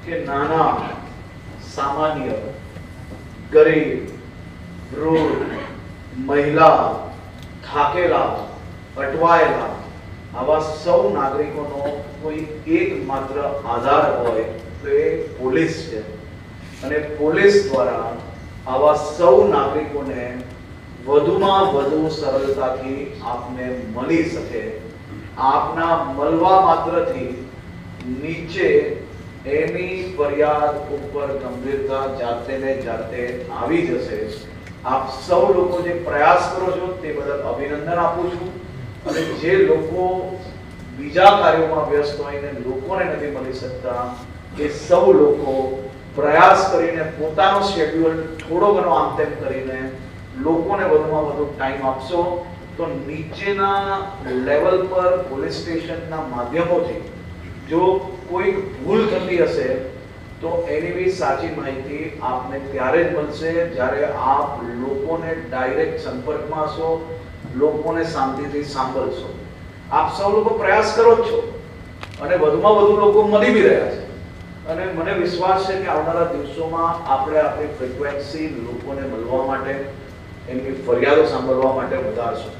કે નાના સામાન્ય ગરીબ વૃદ્ધ મહિલા થાકેલા અટવાયેલા આવા સૌ નાગરિકોનો કોઈ એકમાત્ર આધાર હોય તો એ પોલીસ છે અને પોલીસ દ્વારા આવા સૌ નાગરિકોને વધુમાં વધુ સરળતાથી આપને મળી શકે. આપના મળવા માત્રથી નીચે એની ફરિયાદ ઉપર ગંભીરતા જાતે ને જાતે આવી જશે. આપ સૌ લોકો જે પ્રયાસ કરો છો તે બદલ અભિનંદન આપું છું અને જે લોકો બીજા કાર્યોમાં વ્યસ્ત હોઈને લોકોને નથી મળી શકતા એ સૌ લોકો પ્રયાસ કરીને પોતાનો શેડ્યુલ થોડો ઘણો આમ તેમ કરીને લોકોને વધુમાં વધુ ટાઈમ આપશો તો નીચેના લેવલ પર પોલીસ સ્ટેશનના માધ્યમોથી જો કોઈ ભૂલ થતી હશે તો એની બી સાચી માહિતી આપને ત્યારે જ મળશે જ્યારે આપ લોકોને ડાયરેક્ટ સંપર્કમાં હશો, લોકોને શાંતિથી સાંભળશો. આપ સૌ લોકો પ્રયાસ કરો જ છો અને વધુમાં વધુ લોકો મળી બી રહ્યા છે અને મને વિશ્વાસ છે કે આવનારા દિવસોમાં આપણે આપણી ફ્રીક્વન્સી લોકોને મળવા માટે એમની ફરિયાદો સાંભળવા માટે વધારશું.